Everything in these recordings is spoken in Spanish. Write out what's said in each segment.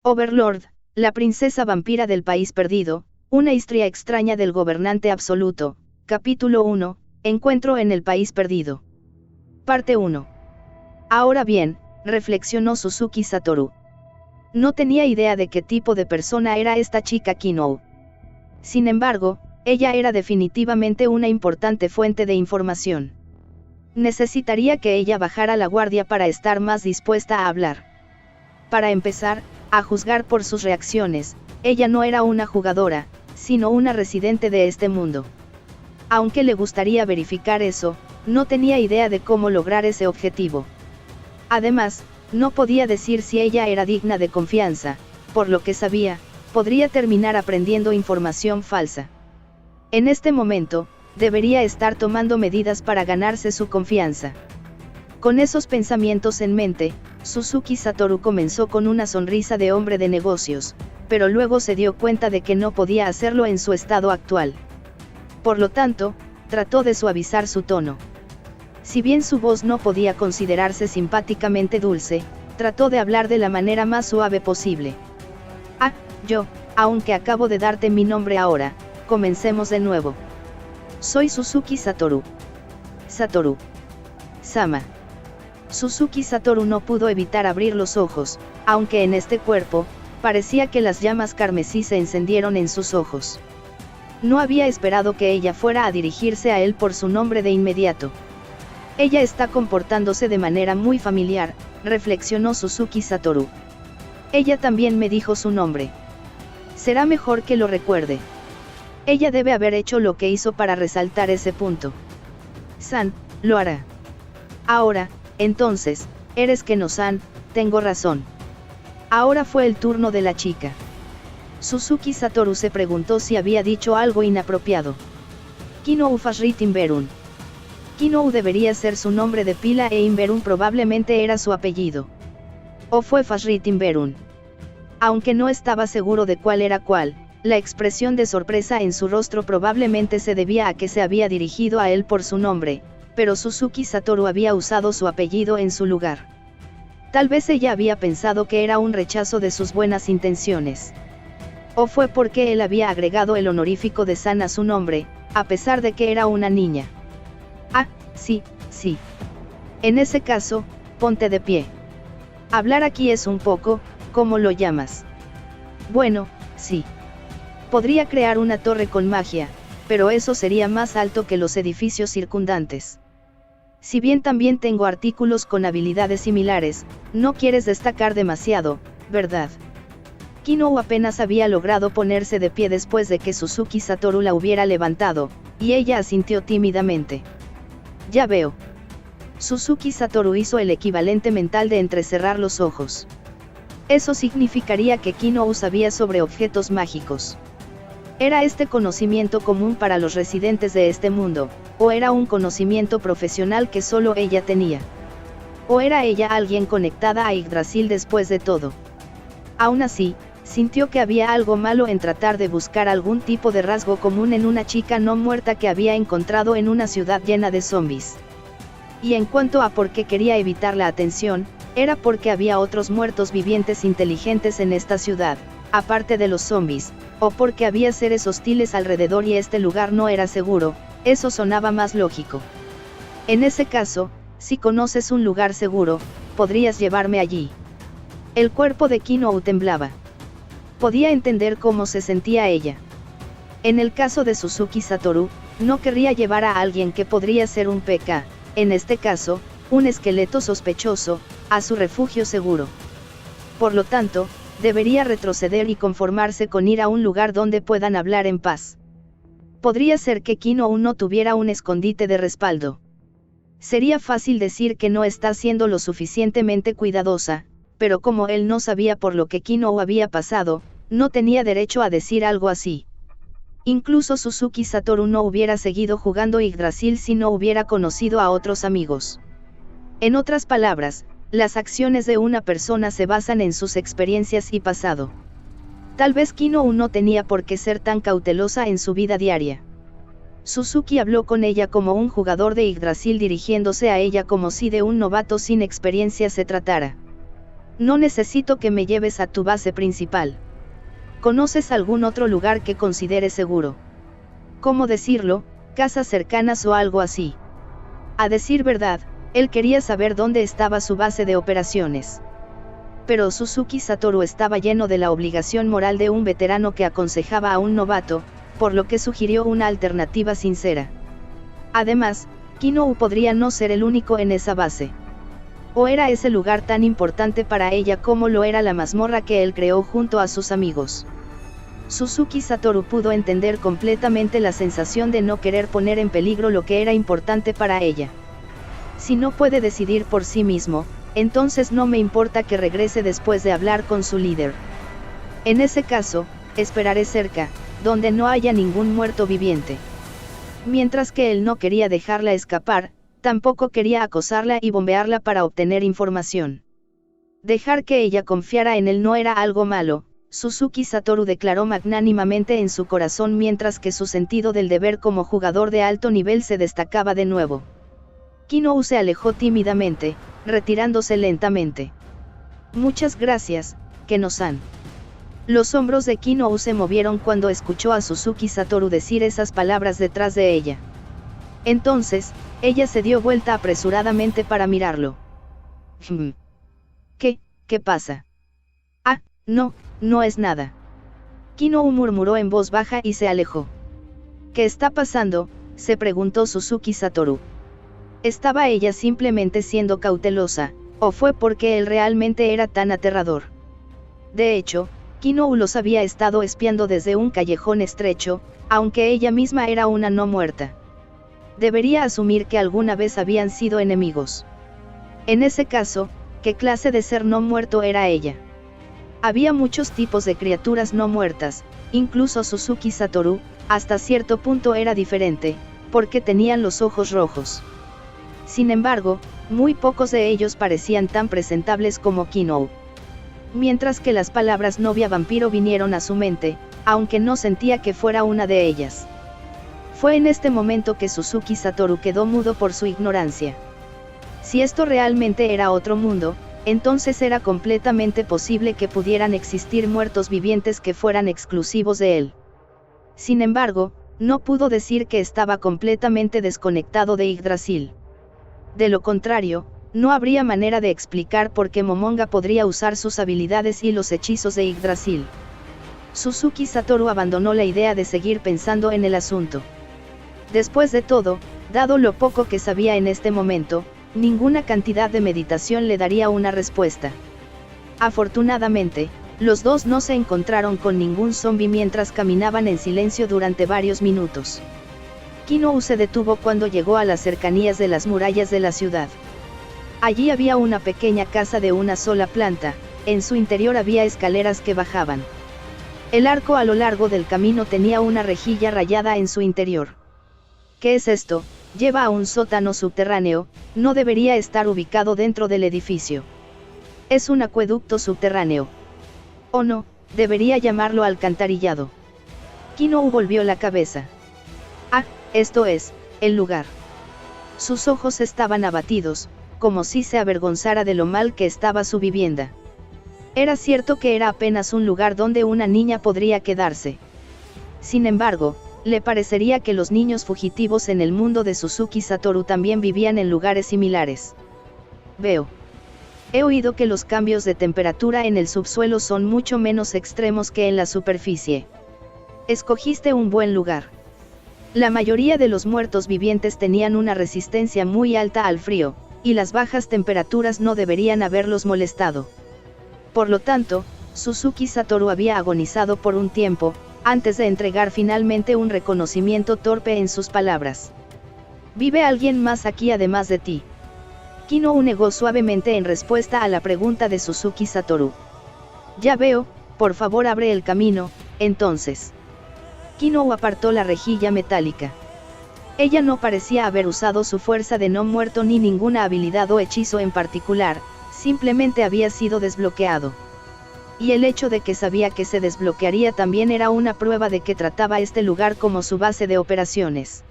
Overlord, la princesa vampira del país perdido, una historia extraña del gobernante absoluto, capítulo 1, Encuentro en el país perdido. Parte 1. Ahora bien, reflexionó Suzuki Satoru. No tenía idea de qué tipo de persona era esta chica Kinou. Sin embargo, ella era definitivamente una importante fuente de información. Necesitaría que ella bajara la guardia para estar más dispuesta a hablar. Para empezar, a juzgar por sus reacciones, ella no era una jugadora, sino una residente de este mundo. Aunque le gustaría verificar eso, no tenía idea de cómo lograr ese objetivo. Además, no podía decir si ella era digna de confianza, por lo que sabía, podría terminar aprendiendo información falsa. En este momento, debería estar tomando medidas para ganarse su confianza. Con esos pensamientos en mente, Suzuki Satoru comenzó con una sonrisa de hombre de negocios, pero luego se dio cuenta de que no podía hacerlo en su estado actual. Por lo tanto, trató de suavizar su tono. Si bien su voz no podía considerarse simpáticamente dulce, trató de hablar de la manera más suave posible. Yo, aunque acabo de darte mi nombre ahora, comencemos de nuevo. Soy Suzuki Satoru. Satoru. Sama. Suzuki Satoru no pudo evitar abrir los ojos, aunque en este cuerpo, parecía que las llamas carmesí se encendieron en sus ojos. No había esperado que ella fuera a dirigirse a él por su nombre de inmediato. Ella está comportándose de manera muy familiar, reflexionó Suzuki Satoru. Ella también me dijo su nombre. Será mejor que lo recuerde. Ella debe haber hecho lo que hizo para resaltar ese punto. San, lo hará. Ahora, entonces, eres Keno-san, tengo razón. Ahora fue el turno de la chica. Suzuki Satoru se preguntó si había dicho algo inapropiado. Kinou Fashrit Inberun. Kinou debería ser su nombre de pila e Inberun probablemente era su apellido. ¿O fue Fashrit Inberun? Aunque no estaba seguro de cuál era cuál, la expresión de sorpresa en su rostro probablemente se debía a que se había dirigido a él por su nombre, pero Suzuki Satoru había usado su apellido en su lugar. Tal vez ella había pensado que era un rechazo de sus buenas intenciones. O fue porque él había agregado el honorífico de San a su nombre, a pesar de que era una niña. Sí. En ese caso, ponte de pie. Hablar aquí es un poco, ¿cómo lo llamas? Bueno, sí. Podría crear una torre con magia, pero eso sería más alto que los edificios circundantes. Si bien también tengo artículos con habilidades similares, no quieres destacar demasiado, ¿verdad? Kinou apenas había logrado ponerse de pie después de que Suzuki Satoru la hubiera levantado, y ella asintió tímidamente. Ya veo. Suzuki Satoru hizo el equivalente mental de entrecerrar los ojos. Eso significaría que Kinou sabía sobre objetos mágicos. ¿Era este conocimiento común para los residentes de este mundo, o era un conocimiento profesional que solo ella tenía? ¿O era ella alguien conectada a Yggdrasil después de todo? Aún así, sintió que había algo malo en tratar de buscar algún tipo de rasgo común en una chica no muerta que había encontrado en una ciudad llena de zombies. Y en cuanto a por qué quería evitar la atención, era porque había otros muertos vivientes inteligentes en esta ciudad, aparte de los zombies, o porque había seres hostiles alrededor y este lugar no era seguro. Eso sonaba más lógico. En ese caso, si conoces un lugar seguro, podrías llevarme allí. El cuerpo de Kinou temblaba. Podía entender cómo se sentía ella. En el caso de Suzuki Satoru, no querría llevar a alguien que podría ser un PK, en este caso, un esqueleto sospechoso, a su refugio seguro. Por lo tanto, debería retroceder y conformarse con ir a un lugar donde puedan hablar en paz. Podría ser que Kinou no tuviera un escondite de respaldo. Sería fácil decir que no está siendo lo suficientemente cuidadosa, pero como él no sabía por lo que Kinou había pasado, no tenía derecho a decir algo así. Incluso Suzuki Satoru no hubiera seguido jugando Yggdrasil si no hubiera conocido a otros amigos. En otras palabras, las acciones de una persona se basan en sus experiencias y pasado. Tal vez Kinou no tenía por qué ser tan cautelosa en su vida diaria. Suzuki habló con ella como un jugador de Yggdrasil dirigiéndose a ella como si de un novato sin experiencia se tratara. No necesito que me lleves a tu base principal. ¿Conoces algún otro lugar que consideres seguro? ¿Cómo decirlo? Casas cercanas o algo así. A decir verdad, él quería saber dónde estaba su base de operaciones. Pero Suzuki Satoru estaba lleno de la obligación moral de un veterano que aconsejaba a un novato, por lo que sugirió una alternativa sincera. Además, Kinou podría no ser el único en esa base. ¿O era ese lugar tan importante para ella como lo era la mazmorra que él creó junto a sus amigos? Suzuki Satoru pudo entender completamente la sensación de no querer poner en peligro lo que era importante para ella. Si no puede decidir por sí mismo, entonces no me importa que regrese después de hablar con su líder. En ese caso, esperaré cerca, donde no haya ningún muerto viviente. Mientras que él no quería dejarla escapar, tampoco quería acosarla y bombearla para obtener información. Dejar que ella confiara en él no era algo malo, Suzuki Satoru declaró magnánimamente en su corazón, mientras que su sentido del deber como jugador de alto nivel se destacaba de nuevo. Kinou se alejó tímidamente, retirándose lentamente. Muchas gracias, Keno-san. Los hombros de Kinou se movieron cuando escuchó a Suzuki Satoru decir esas palabras detrás de ella. Entonces, ella se dio vuelta apresuradamente para mirarlo. ¿Qué pasa? Ah, no es nada. Kinou murmuró en voz baja y se alejó. ¿Qué está pasando?, se preguntó Suzuki Satoru. ¿Estaba ella simplemente siendo cautelosa, o fue porque él realmente era tan aterrador? De hecho, Kinou los había estado espiando desde un callejón estrecho, aunque ella misma era una no muerta. Debería asumir que alguna vez habían sido enemigos. En ese caso, ¿qué clase de ser no muerto era ella? Había muchos tipos de criaturas no muertas, incluso Suzuki Satoru, hasta cierto punto era diferente, porque tenían los ojos rojos. Sin embargo, muy pocos de ellos parecían tan presentables como Kinou. Mientras que las palabras novia vampiro vinieron a su mente, aunque no sentía que fuera una de ellas. Fue en este momento que Suzuki Satoru quedó mudo por su ignorancia. Si esto realmente era otro mundo, entonces era completamente posible que pudieran existir muertos vivientes que fueran exclusivos de él. Sin embargo, no pudo decir que estaba completamente desconectado de Yggdrasil. De lo contrario, no habría manera de explicar por qué Momonga podría usar sus habilidades y los hechizos de Yggdrasil. Suzuki Satoru abandonó la idea de seguir pensando en el asunto. Después de todo, dado lo poco que sabía en este momento, ninguna cantidad de meditación le daría una respuesta. Afortunadamente, los dos no se encontraron con ningún zombi mientras caminaban en silencio durante varios minutos. Kinou se detuvo cuando llegó a las cercanías de las murallas de la ciudad. Allí había una pequeña casa de una sola planta, en su interior había escaleras que bajaban. El arco a lo largo del camino tenía una rejilla rayada en su interior. ¿Qué es esto? Lleva a un sótano subterráneo, no debería estar ubicado dentro del edificio. Es un acueducto subterráneo. O no, debería llamarlo alcantarillado. Kinou volvió la cabeza. Ah, esto es, el lugar. Sus ojos estaban abatidos, como si se avergonzara de lo mal que estaba su vivienda. Era cierto que era apenas un lugar donde una niña podría quedarse. Sin embargo, le parecería que los niños fugitivos en el mundo de Suzuki Satoru también vivían en lugares similares. Veo. He oído que los cambios de temperatura en el subsuelo son mucho menos extremos que en la superficie. Escogiste un buen lugar. La mayoría de los muertos vivientes tenían una resistencia muy alta al frío, y las bajas temperaturas no deberían haberlos molestado. Por lo tanto, Suzuki Satoru había agonizado por un tiempo, antes de entregar finalmente un reconocimiento torpe en sus palabras. ¿Vive alguien más aquí además de ti? Kinou negó suavemente en respuesta a la pregunta de Suzuki Satoru. Ya veo, por favor abre el camino, entonces. Kinou apartó la rejilla metálica. Ella no parecía haber usado su fuerza de no muerto ni ninguna habilidad o hechizo en particular, simplemente había sido desbloqueado. Y el hecho de que sabía que se desbloquearía también era una prueba de que trataba este lugar como su base de operaciones.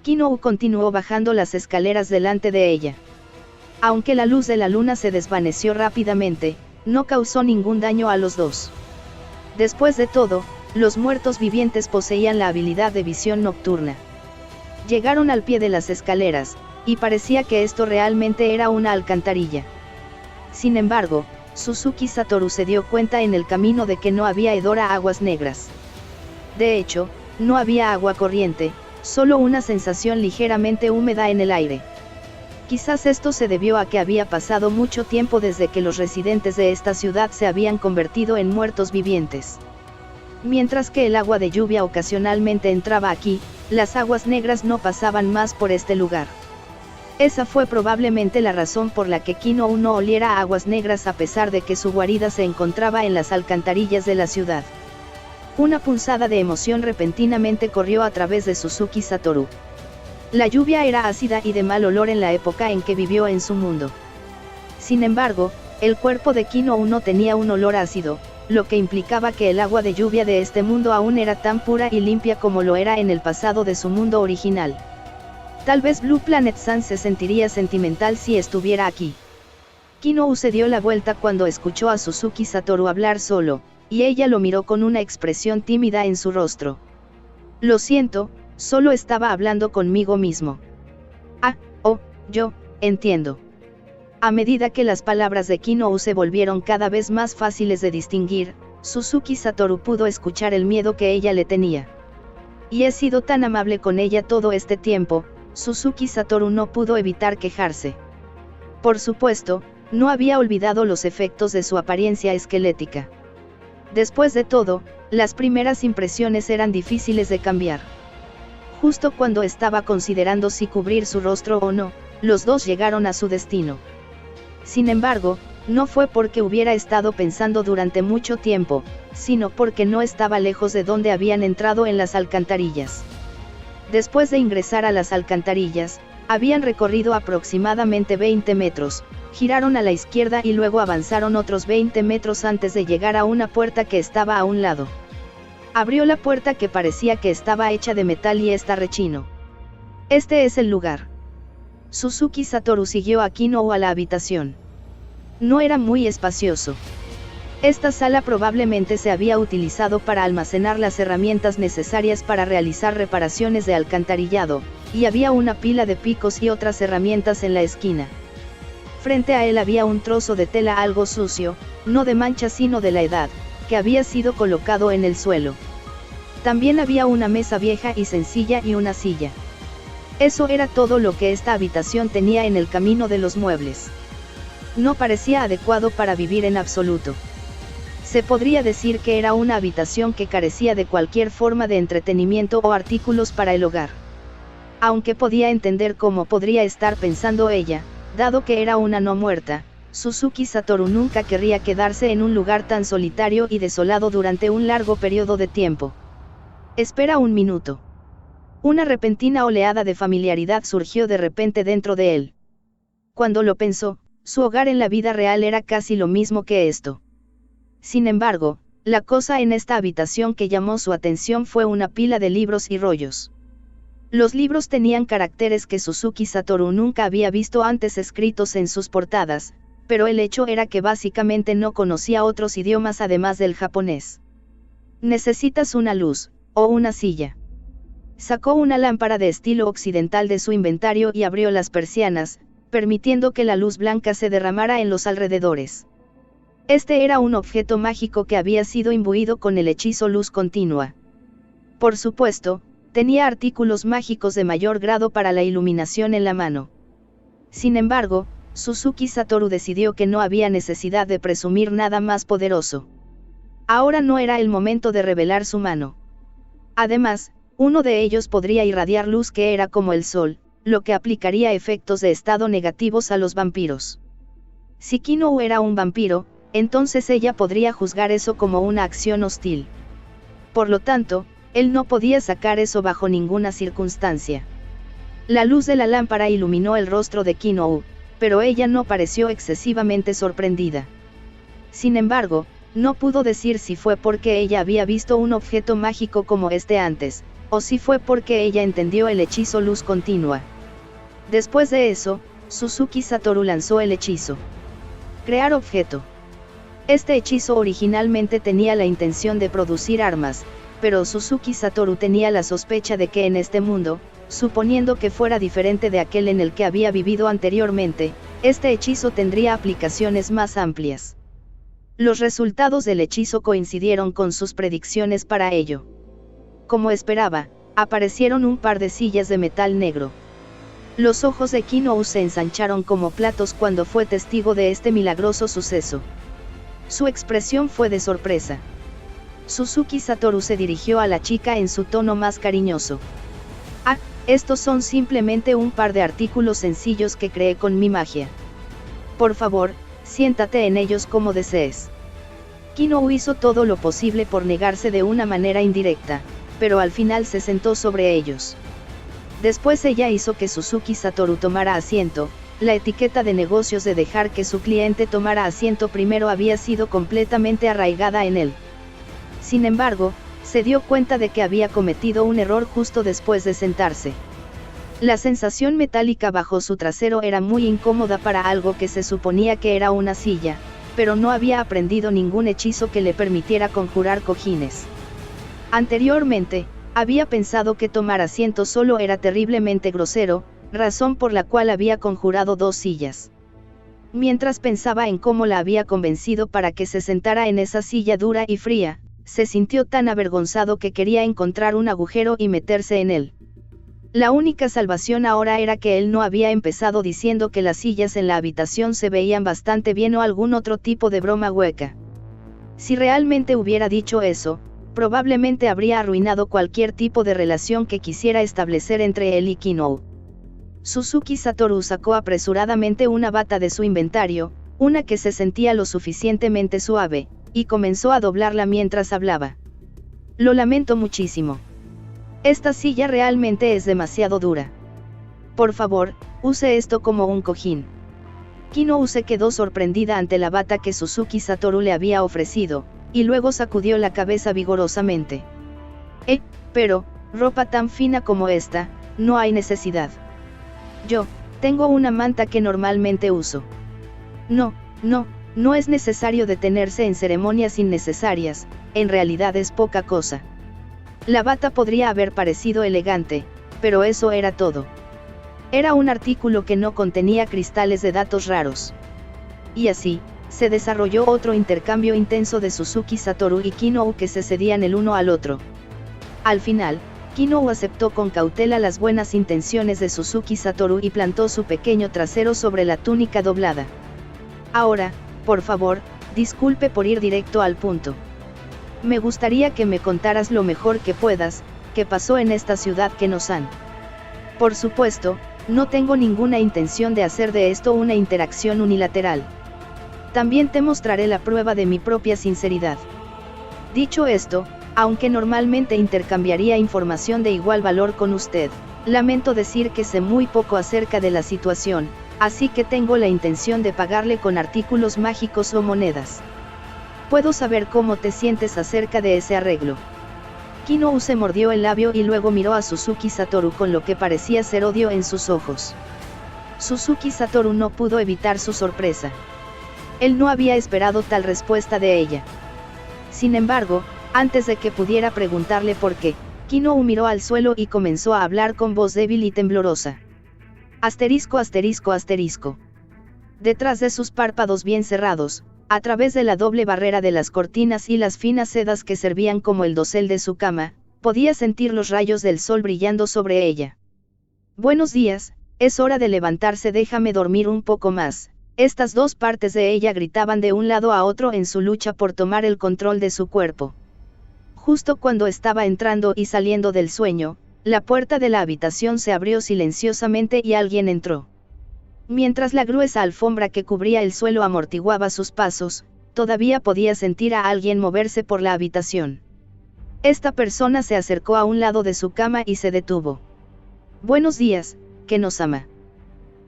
Kinou continuó bajando las escaleras delante de ella. Aunque la luz de la luna se desvaneció rápidamente, no causó ningún daño a los dos. Después de todo, los muertos vivientes poseían la habilidad de visión nocturna. Llegaron al pie de las escaleras, y parecía que esto realmente era una alcantarilla. Sin embargo, Suzuki Satoru se dio cuenta en el camino de que no había hedor a aguas negras. De hecho, no había agua corriente, solo una sensación ligeramente húmeda en el aire. Quizás esto se debió a que había pasado mucho tiempo desde que los residentes de esta ciudad se habían convertido en muertos vivientes. Mientras que el agua de lluvia ocasionalmente entraba aquí, las aguas negras no pasaban más por este lugar. Esa fue probablemente la razón por la que Kinou no oliera a aguas negras a pesar de que su guarida se encontraba en las alcantarillas de la ciudad. Una punzada de emoción repentinamente corrió a través de Suzuki Satoru. La lluvia era ácida y de mal olor en la época en que vivió en su mundo. Sin embargo, el cuerpo de Kinou no tenía un olor ácido, lo que implicaba que el agua de lluvia de este mundo aún era tan pura y limpia como lo era en el pasado de su mundo original. Tal vez Blue Planet Sun se sentiría sentimental si estuviera aquí. Kinou se dio la vuelta cuando escuchó a Suzuki Satoru hablar solo, y ella lo miró con una expresión tímida en su rostro. Lo siento, solo estaba hablando conmigo mismo. Yo entiendo. A medida que las palabras de Kinou se volvieron cada vez más fáciles de distinguir, Suzuki Satoru pudo escuchar el miedo que ella le tenía. Y he sido tan amable con ella todo este tiempo, Suzuki Satoru no pudo evitar quejarse. Por supuesto, no había olvidado los efectos de su apariencia esquelética. Después de todo, las primeras impresiones eran difíciles de cambiar. Justo cuando estaba considerando si cubrir su rostro o no, los dos llegaron a su destino. Sin embargo, no fue porque hubiera estado pensando durante mucho tiempo, sino porque no estaba lejos de donde habían entrado en las alcantarillas. Después de ingresar a las alcantarillas, habían recorrido aproximadamente 20 metros, giraron a la izquierda y luego avanzaron otros 20 metros antes de llegar a una puerta que estaba a un lado. Abrió la puerta que parecía que estaba hecha de metal y esta rechinó. Este es el lugar. Suzuki Satoru siguió a Kinou a la habitación. No era muy espacioso. Esta sala probablemente se había utilizado para almacenar las herramientas necesarias para realizar reparaciones de alcantarillado, y había una pila de picos y otras herramientas en la esquina. Frente a él había un trozo de tela algo sucio, no de mancha sino de la edad, que había sido colocado en el suelo. También había una mesa vieja y sencilla y una silla. Eso era todo lo que esta habitación tenía en el camino de los muebles. No parecía adecuado para vivir en absoluto. Se podría decir que era una habitación que carecía de cualquier forma de entretenimiento o artículos para el hogar. Aunque podía entender cómo podría estar pensando ella, dado que era una no muerta, Suzuki Satoru nunca querría quedarse en un lugar tan solitario y desolado durante un largo periodo de tiempo. Espera un minuto. Una repentina oleada de familiaridad surgió de repente dentro de él. Cuando lo pensó, su hogar en la vida real era casi lo mismo que esto. Sin embargo, la cosa en esta habitación que llamó su atención fue una pila de libros y rollos. Los libros tenían caracteres que Suzuki Satoru nunca había visto antes escritos en sus portadas, pero el hecho era que básicamente no conocía otros idiomas además del japonés. Necesitas una luz, o una silla. Sacó una lámpara de estilo occidental de su inventario y abrió las persianas, permitiendo que la luz blanca se derramara en los alrededores. Este era un objeto mágico que había sido imbuido con el hechizo luz continua. Por supuesto, tenía artículos mágicos de mayor grado para la iluminación en la mano. Sin embargo, Suzuki Satoru decidió que no había necesidad de presumir nada más poderoso. Ahora no era el momento de revelar su mano. Además, uno de ellos podría irradiar luz que era como el sol, lo que aplicaría efectos de estado negativos a los vampiros. Si Kinou era un vampiro, entonces ella podría juzgar eso como una acción hostil. Por lo tanto, él no podía sacar eso bajo ninguna circunstancia. La luz de la lámpara iluminó el rostro de Kinou, pero ella no pareció excesivamente sorprendida. Sin embargo, no pudo decir si fue porque ella había visto un objeto mágico como este antes, o si fue porque ella entendió el hechizo luz continua. Después de eso, Suzuki Satoru lanzó el hechizo. Crear objeto. Este hechizo originalmente tenía la intención de producir armas, pero Suzuki Satoru tenía la sospecha de que en este mundo, suponiendo que fuera diferente de aquel en el que había vivido anteriormente, este hechizo tendría aplicaciones más amplias. Los resultados del hechizo coincidieron con sus predicciones para ello. Como esperaba, aparecieron un par de sillas de metal negro. Los ojos de Kinou se ensancharon como platos cuando fue testigo de este milagroso suceso. Su expresión fue de sorpresa. Suzuki Satoru se dirigió a la chica en su tono más cariñoso. Ah, estos son simplemente un par de artículos sencillos que creé con mi magia. Por favor, siéntate en ellos como desees. Kinou hizo todo lo posible por negarse de una manera indirecta, pero al final se sentó sobre ellos. Después ella hizo que Suzuki Satoru tomara asiento. La etiqueta de negocios de dejar que su cliente tomara asiento primero había sido completamente arraigada en él. Sin embargo, se dio cuenta de que había cometido un error justo después de sentarse. La sensación metálica bajo su trasero era muy incómoda para algo que se suponía que era una silla, pero no había aprendido ningún hechizo que le permitiera conjurar cojines. Anteriormente, había pensado que tomar asiento solo era terriblemente grosero, razón por la cual había conjurado 2 sillas. Mientras pensaba en cómo la había convencido para que se sentara en esa silla dura y fría, se sintió tan avergonzado que quería encontrar un agujero y meterse en él. La única salvación ahora era que él no había empezado diciendo que las sillas en la habitación se veían bastante bien o algún otro tipo de broma hueca. Si realmente hubiera dicho eso, probablemente habría arruinado cualquier tipo de relación que quisiera establecer entre él y Kinou. Suzuki Satoru sacó apresuradamente una bata de su inventario, una que se sentía lo suficientemente suave, y comenzó a doblarla mientras hablaba. Lo lamento muchísimo. Esta silla realmente es demasiado dura. Por favor, use esto como un cojín. Kinou se quedó sorprendida ante la bata que Suzuki Satoru le había ofrecido, y luego sacudió la cabeza vigorosamente. Pero, ropa tan fina como esta, no hay necesidad. Yo, tengo una manta que normalmente uso. No es necesario detenerse en ceremonias innecesarias, en realidad es poca cosa. La bata podría haber parecido elegante, pero eso era todo. Era un artículo que no contenía cristales de datos raros. Y así, se desarrolló otro intercambio intenso de Suzuki Satoru y Kinou que se cedían el uno al otro. Al final, Kinou aceptó con cautela las buenas intenciones de Suzuki Satoru y plantó su pequeño trasero sobre la túnica doblada. Ahora, por favor, disculpe por ir directo al punto. Me gustaría que me contaras lo mejor que puedas, qué pasó en esta ciudad que nos han. Por supuesto, no tengo ninguna intención de hacer de esto una interacción unilateral. También te mostraré la prueba de mi propia sinceridad. Dicho esto, aunque normalmente intercambiaría información de igual valor con usted, lamento decir que sé muy poco acerca de la situación, así que tengo la intención de pagarle con artículos mágicos o monedas. ¿Puedo saber cómo te sientes acerca de ese arreglo? Kinou se mordió el labio y luego miró a Suzuki Satoru con lo que parecía ser odio en sus ojos. Suzuki Satoru no pudo evitar su sorpresa. Él no había esperado tal respuesta de ella. Sin embargo, antes de que pudiera preguntarle por qué, Kinou miró al suelo y comenzó a hablar con voz débil y temblorosa. Asterisco. Detrás de sus párpados bien cerrados, a través de la doble barrera de las cortinas y las finas sedas que servían como el dosel de su cama, podía sentir los rayos del sol brillando sobre ella. Buenos días, es hora de levantarse, déjame dormir un poco más. Estas dos partes de ella gritaban de un lado a otro en su lucha por tomar el control de su cuerpo. Justo cuando estaba entrando y saliendo del sueño, la puerta de la habitación se abrió silenciosamente y alguien entró. Mientras la gruesa alfombra que cubría el suelo amortiguaba sus pasos, todavía podía sentir a alguien moverse por la habitación. Esta persona se acercó a un lado de su cama y se detuvo. Buenos días, Keno-sama.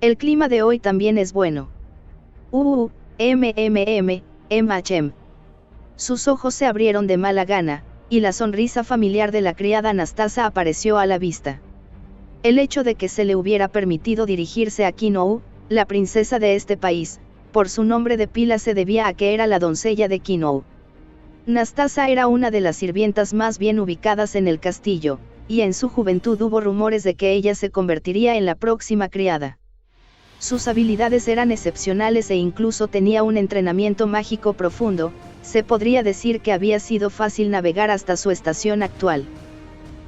El clima de hoy también es bueno. Sus ojos se abrieron de mala gana, y la sonrisa familiar de la criada Anastasia apareció a la vista. El hecho de que se le hubiera permitido dirigirse a Kinou, la princesa de este país, por su nombre de pila se debía a que era la doncella de Kinnou. Nastasa era una de las sirvientas más bien ubicadas en el castillo, y en su juventud hubo rumores de que ella se convertiría en la próxima criada. Sus habilidades eran excepcionales e incluso tenía un entrenamiento mágico profundo, se podría decir que había sido fácil navegar hasta su estación actual.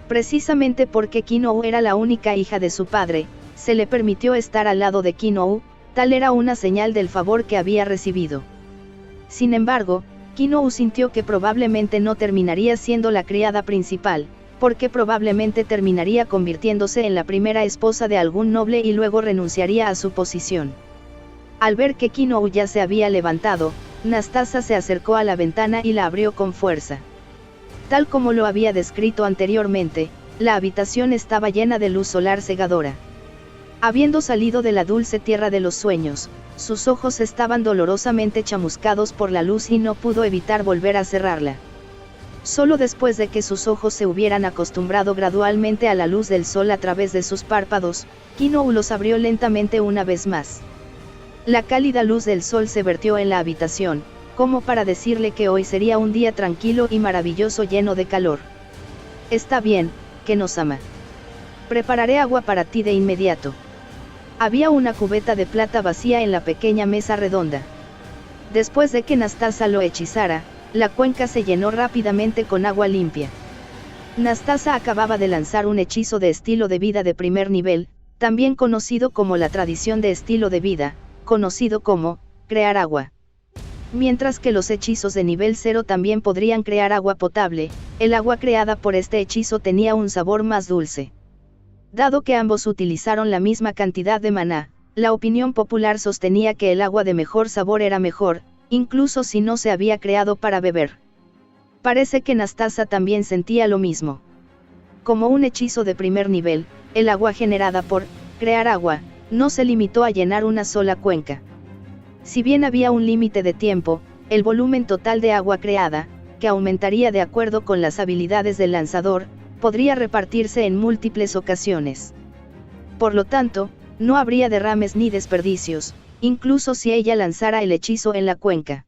Precisamente porque Kinnou era la única hija de su padre, se le permitió estar al lado de Kinnou, tal era una señal del favor que había recibido. Sin embargo, Kinnou sintió que probablemente no terminaría siendo la criada principal, porque probablemente terminaría convirtiéndose en la primera esposa de algún noble y luego renunciaría a su posición. Al ver que Kinnou ya se había levantado, Nastasa se acercó a la ventana y la abrió con fuerza. Tal como lo había descrito anteriormente, la habitación estaba llena de luz solar cegadora. Habiendo salido de la dulce tierra de los sueños, sus ojos estaban dolorosamente chamuscados por la luz y no pudo evitar volver a cerrarla. Solo después de que sus ojos se hubieran acostumbrado gradualmente a la luz del sol a través de sus párpados, Kinnou los abrió lentamente una vez más. La cálida luz del sol se vertió en la habitación, como para decirle que hoy sería un día tranquilo y maravilloso lleno de calor. Está bien, Keno-sama. Prepararé agua para ti de inmediato. Había una cubeta de plata vacía en la pequeña mesa redonda. Después de que Nastasa lo hechizara, la cuenca se llenó rápidamente con agua limpia. Nastasa acababa de lanzar un hechizo de estilo de vida de primer nivel, también conocido como la tradición de estilo de vida, conocido como crear agua. Mientras que los hechizos de nivel 0 también podrían crear agua potable, el agua creada por este hechizo tenía un sabor más dulce. Dado que ambos utilizaron la misma cantidad de maná, la opinión popular sostenía que el agua de mejor sabor era mejor, incluso si no se había creado para beber. Parece que Nastasa también sentía lo mismo. Como un hechizo de primer nivel, el agua generada por crear agua no se limitó a llenar una sola cuenca. Si bien había un límite de tiempo, el volumen total de agua creada, que aumentaría de acuerdo con las habilidades del lanzador, podría repartirse en múltiples ocasiones. Por lo tanto, no habría derrames ni desperdicios, incluso si ella lanzara el hechizo en la cuenca.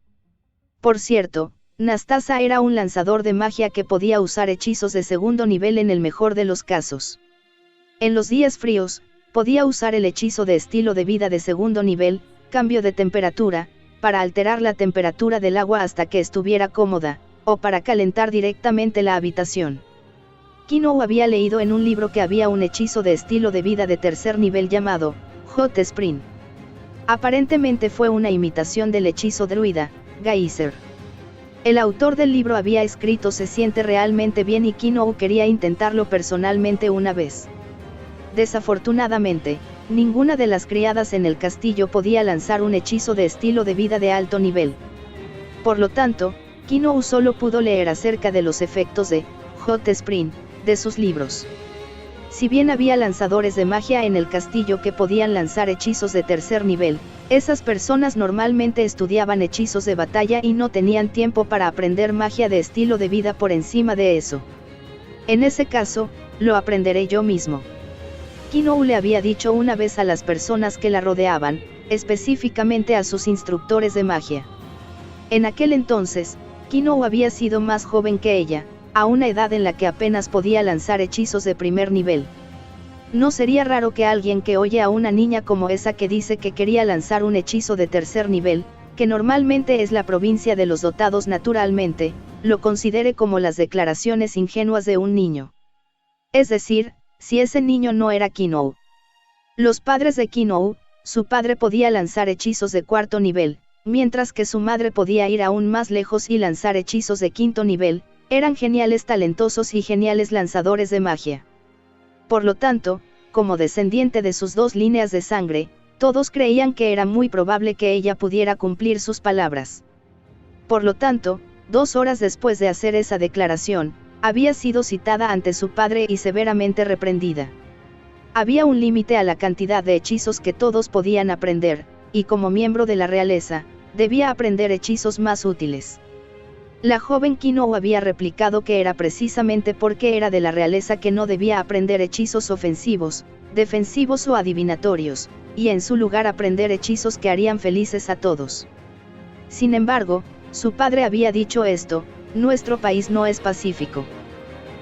Por cierto, Nastasa era un lanzador de magia que podía usar hechizos de segundo nivel en el mejor de los casos. En los días fríos, podía usar el hechizo de estilo de vida de segundo nivel, cambio de temperatura, para alterar la temperatura del agua hasta que estuviera cómoda, o para calentar directamente la habitación. Kinnou había leído en un libro que había un hechizo de estilo de vida de tercer nivel llamado Hot Spring. Aparentemente fue una imitación del hechizo druida, Geyser. El autor del libro había escrito "se siente realmente bien" y Kinnou quería intentarlo personalmente una vez. Desafortunadamente, ninguna de las criadas en el castillo podía lanzar un hechizo de estilo de vida de alto nivel. Por lo tanto, Kinnou solo pudo leer acerca de los efectos de Hot Spring de sus libros. Si bien había lanzadores de magia en el castillo que podían lanzar hechizos de tercer nivel, esas personas normalmente estudiaban hechizos de batalla y no tenían tiempo para aprender magia de estilo de vida por encima de eso. En ese caso, lo aprenderé yo mismo. Kinnou le había dicho una vez a las personas que la rodeaban, específicamente a sus instructores de magia. En aquel entonces, Kinnou había sido más joven que ella, a una edad en la que apenas podía lanzar hechizos de primer nivel. No sería raro que alguien que oye a una niña como esa que dice que quería lanzar un hechizo de tercer nivel, que normalmente es la provincia de los dotados naturalmente, lo considere como las declaraciones ingenuas de un niño. Es decir, si ese niño no era Kinnou. Los padres de Kinnou, su padre podía lanzar hechizos de cuarto nivel, mientras que su madre podía ir aún más lejos y lanzar hechizos de quinto nivel. Eran geniales talentosos y geniales lanzadores de magia. Por lo tanto, como descendiente de sus dos líneas de sangre, todos creían que era muy probable que ella pudiera cumplir sus palabras. Por lo tanto, 2 horas después de hacer esa declaración, había sido citada ante su padre y severamente reprendida. Había un límite a la cantidad de hechizos que todos podían aprender, y como miembro de la realeza, debía aprender hechizos más útiles. La joven Kinnou había replicado que era precisamente porque era de la realeza que no debía aprender hechizos ofensivos, defensivos o adivinatorios, y en su lugar aprender hechizos que harían felices a todos. Sin embargo, su padre había dicho esto: nuestro país no es pacífico.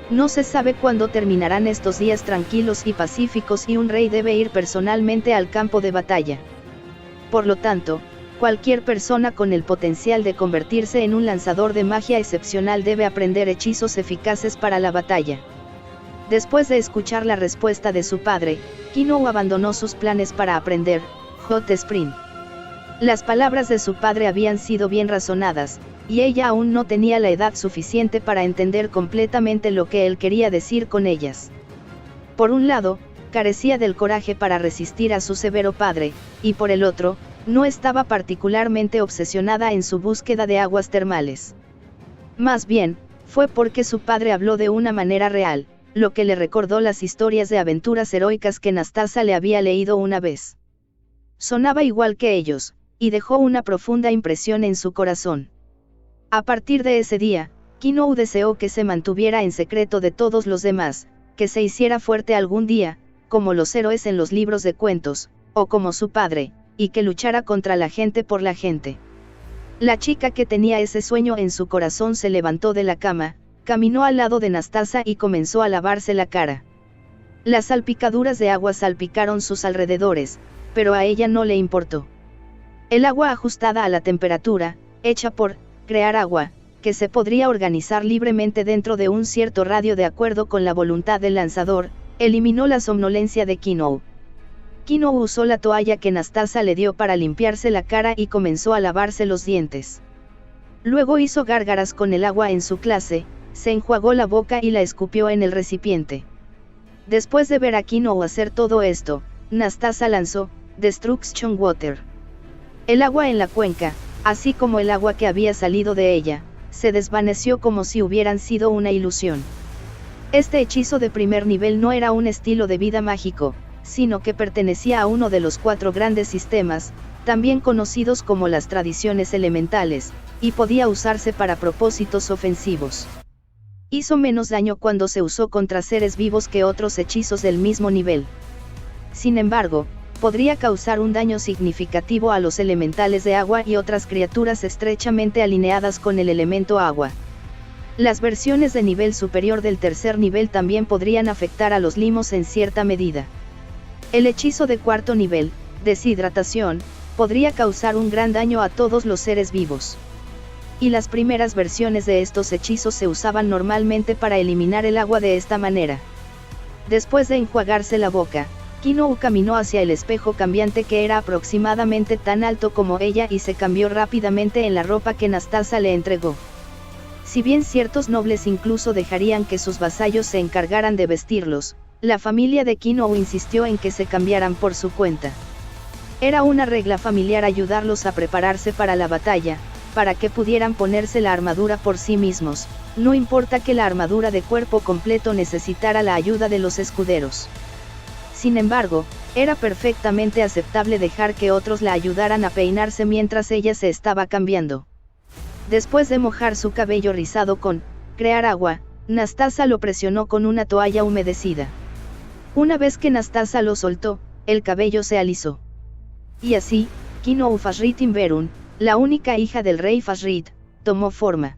No se sabe cuándo terminarán estos días tranquilos y pacíficos y un rey debe ir personalmente al campo de batalla. Por lo tanto, cualquier persona con el potencial de convertirse en un lanzador de magia excepcional debe aprender hechizos eficaces para la batalla. Después de escuchar la respuesta de su padre, Kinnou abandonó sus planes para aprender Hot Spring. Las palabras de su padre habían sido bien razonadas, y ella aún no tenía la edad suficiente para entender completamente lo que él quería decir con ellas. Por un lado, carecía del coraje para resistir a su severo padre, y por el otro, no estaba particularmente obsesionada en su búsqueda de aguas termales. Más bien, fue porque su padre habló de una manera real, lo que le recordó las historias de aventuras heroicas que Nastasa le había leído una vez. Sonaba igual que ellos, y dejó una profunda impresión en su corazón. A partir de ese día, Kinnou deseó que se mantuviera en secreto de todos los demás, que se hiciera fuerte algún día, como los héroes en los libros de cuentos, o como su padre, y que luchara contra la gente por la gente. La chica que tenía ese sueño en su corazón se levantó de la cama, caminó al lado de Nastasa y comenzó a lavarse la cara. Las salpicaduras de agua salpicaron sus alrededores, pero a ella no le importó. El agua ajustada a la temperatura, hecha por crear agua, que se podría organizar libremente dentro de un cierto radio de acuerdo con la voluntad del lanzador, eliminó la somnolencia de Kinnou. Kinnou usó la toalla que Nastasa le dio para limpiarse la cara y comenzó a lavarse los dientes. Luego hizo gárgaras con el agua en su clase, se enjuagó la boca y la escupió en el recipiente. Después de ver a Kinnou hacer todo esto, Nastasa lanzó Destruction Water. El agua en la cuenca, así como el agua que había salido de ella, se desvaneció como si hubieran sido una ilusión. Este hechizo de primer nivel no era un estilo de vida mágico, sino que pertenecía a uno de los 4 grandes sistemas, también conocidos como las tradiciones elementales, y podía usarse para propósitos ofensivos. Hizo menos daño cuando se usó contra seres vivos que otros hechizos del mismo nivel. Sin embargo, podría causar un daño significativo a los elementales de agua y otras criaturas estrechamente alineadas con el elemento agua. Las versiones de nivel superior del tercer nivel también podrían afectar a los limos en cierta medida. El hechizo de cuarto nivel, deshidratación, podría causar un gran daño a todos los seres vivos. Y las primeras versiones de estos hechizos se usaban normalmente para eliminar el agua de esta manera. Después de enjuagarse la boca, Kinnou caminó hacia el espejo cambiante que era aproximadamente tan alto como ella y se cambió rápidamente en la ropa que Nastasa le entregó. Si bien ciertos nobles incluso dejarían que sus vasallos se encargaran de vestirlos, la familia de Kinnou insistió en que se cambiaran por su cuenta. Era una regla familiar ayudarlos a prepararse para la batalla, para que pudieran ponerse la armadura por sí mismos, no importa que la armadura de cuerpo completo necesitara la ayuda de los escuderos. Sin embargo, era perfectamente aceptable dejar que otros la ayudaran a peinarse mientras ella se estaba cambiando. Después de mojar su cabello rizado con crear agua, Nastasa lo presionó con una toalla humedecida. Una vez que Nastasa lo soltó, el cabello se alisó. Y así, Kinnou Fashrit Imberun, la única hija del rey Fashrit, tomó forma.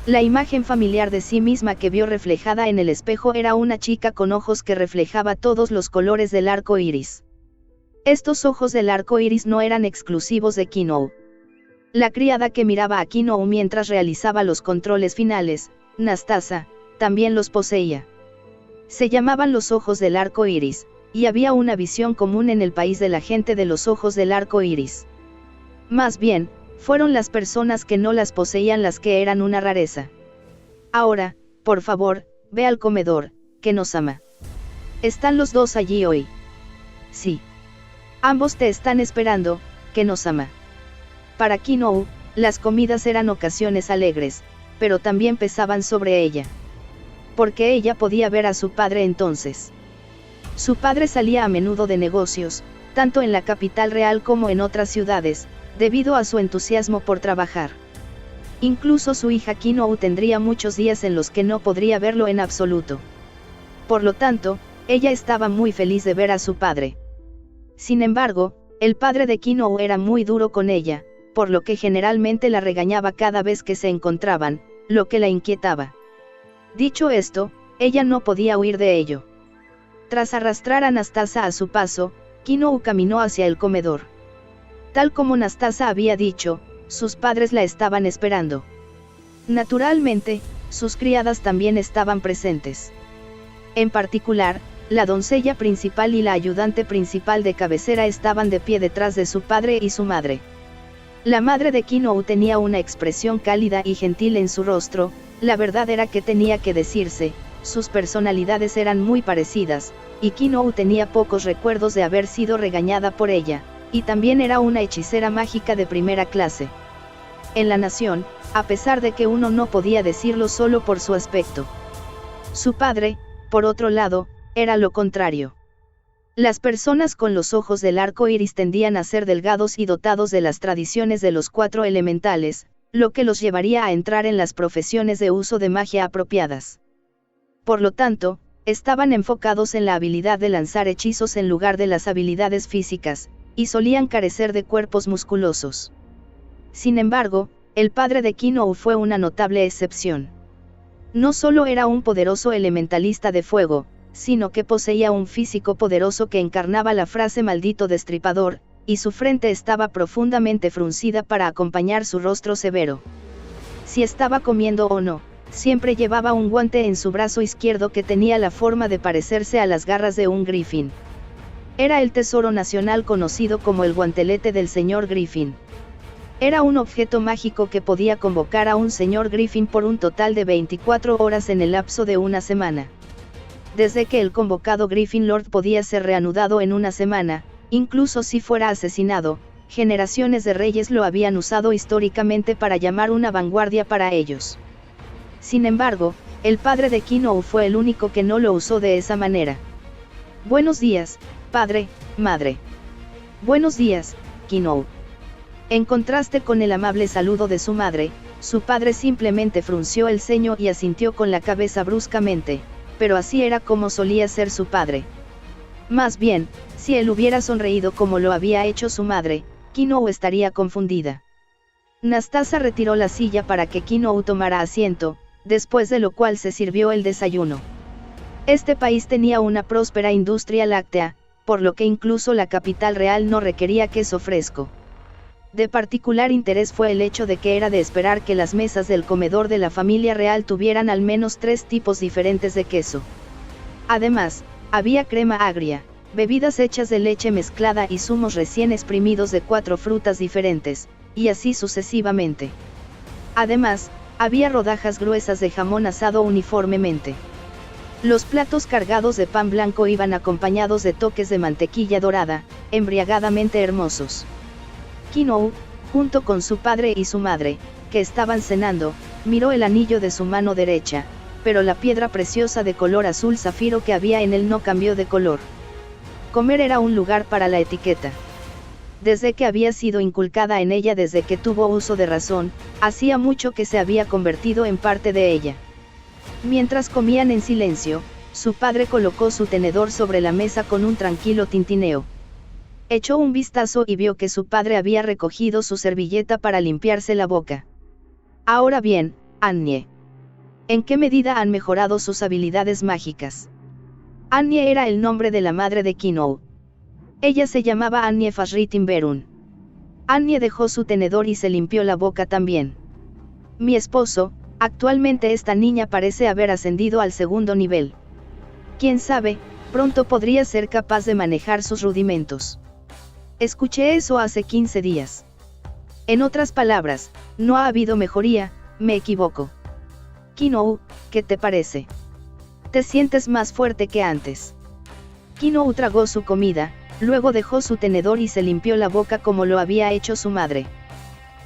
La imagen familiar de sí misma que vio reflejada en el espejo era una chica con ojos que reflejaba todos los colores del arco iris. Estos ojos del arco iris no eran exclusivos de Kinnou. La criada que miraba a Kinnou mientras realizaba los controles finales, Nastasa, también los poseía. Se llamaban los ojos del arco iris, y había una visión común en el país de la gente de los ojos del arco iris. Más bien, fueron las personas que no las poseían las que eran una rareza. Ahora, por favor, ve al comedor, que nos ama. ¿Están los dos allí hoy? Sí. Ambos te están esperando, que nos ama. Para Kinnou, las comidas eran ocasiones alegres, pero también pesaban sobre ella. Porque ella podía ver a su padre entonces. Su padre salía a menudo de negocios, tanto en la capital real como en otras ciudades, debido a su entusiasmo por trabajar. Incluso su hija Kinnou tendría muchos días en los que no podría verlo en absoluto. Por lo tanto, ella estaba muy feliz de ver a su padre. Sin embargo, el padre de Kinou era muy duro con ella, por lo que generalmente la regañaba cada vez que se encontraban, lo que la inquietaba. Dicho esto, ella no podía huir de ello. Tras arrastrar a Nastasa a su paso, Kinou caminó hacia el comedor. Tal como Nastasa había dicho, sus padres la estaban esperando. Naturalmente, sus criadas también estaban presentes. En particular, la doncella principal y la ayudante principal de cabecera estaban de pie detrás de su padre y su madre. La madre de Kinou tenía una expresión cálida y gentil en su rostro. La verdad era que tenía que decirse, sus personalidades eran muy parecidas, y Kinou tenía pocos recuerdos de haber sido regañada por ella, y también era una hechicera mágica de primera clase. En la nación, a pesar de que uno no podía decirlo solo por su aspecto. Su padre, por otro lado, era lo contrario. Las personas con los ojos del arco iris tendían a ser delgados y dotados de las tradiciones de los 4 elementales, lo que los llevaría a entrar en las profesiones de uso de magia apropiadas. Por lo tanto, estaban enfocados en la habilidad de lanzar hechizos en lugar de las habilidades físicas, y solían carecer de cuerpos musculosos. Sin embargo, el padre de Kinou fue una notable excepción. No solo era un poderoso elementalista de fuego, sino que poseía un físico poderoso que encarnaba la frase maldito destripador, y su frente estaba profundamente fruncida para acompañar su rostro severo. Si estaba comiendo o no, siempre llevaba un guante en su brazo izquierdo que tenía la forma de parecerse a las garras de un Griffin. Era el tesoro nacional conocido como el guantelete del señor Griffin. Era un objeto mágico que podía convocar a un señor Griffin por un total de 24 horas en el lapso de una semana. Desde que el convocado Griffin Lord podía ser reanudado en una semana, incluso si fuera asesinado, generaciones de reyes lo habían usado históricamente para llamar una vanguardia para ellos. Sin embargo, el padre de Kinou fue el único que no lo usó de esa manera. Buenos días, padre, madre. Buenos días, Kinou. En contraste con el amable saludo de su madre, su padre simplemente frunció el ceño y asintió con la cabeza bruscamente, pero así era como solía ser su padre. Más bien, si él hubiera sonreído como lo había hecho su madre, Kinou estaría confundida. Nastasa retiró la silla para que Kinou tomara asiento, después de lo cual se sirvió el desayuno. Este país tenía una próspera industria láctea, por lo que incluso la capital real no requería queso fresco. De particular interés fue el hecho de que era de esperar que las mesas del comedor de la familia real tuvieran al menos 3 tipos diferentes de queso. Además, había crema agria, bebidas hechas de leche mezclada y zumos recién exprimidos de 4 frutas diferentes, y así sucesivamente. Además, había rodajas gruesas de jamón asado uniformemente. Los platos cargados de pan blanco iban acompañados de toques de mantequilla dorada, embriagadamente hermosos. Kinou, junto con su padre y su madre, que estaban cenando, miró el anillo de su mano derecha, pero la piedra preciosa de color azul zafiro que había en él no cambió de color. Comer era un lugar para la etiqueta. Desde que había sido inculcada en ella desde que tuvo uso de razón, hacía mucho que se había convertido en parte de ella. Mientras comían en silencio, su padre colocó su tenedor sobre la mesa con un tranquilo tintineo. Echó un vistazo y vio que su padre había recogido su servilleta para limpiarse la boca. Ahora bien, Anye. ¿En qué medida han mejorado sus habilidades mágicas? Anye era el nombre de la madre de Kinou. Ella se llamaba Anye Fasritimberun. Anye dejó su tenedor y se limpió la boca también. Mi esposo, actualmente esta niña parece haber ascendido al 2º nivel. Quién sabe, pronto podría ser capaz de manejar sus rudimentos. Escuché eso hace 15 días. En otras palabras, no ha habido mejoría, me equivoco. Kinou, ¿qué te parece? ¿Te sientes más fuerte que antes? Kinou tragó su comida, luego dejó su tenedor y se limpió la boca como lo había hecho su madre.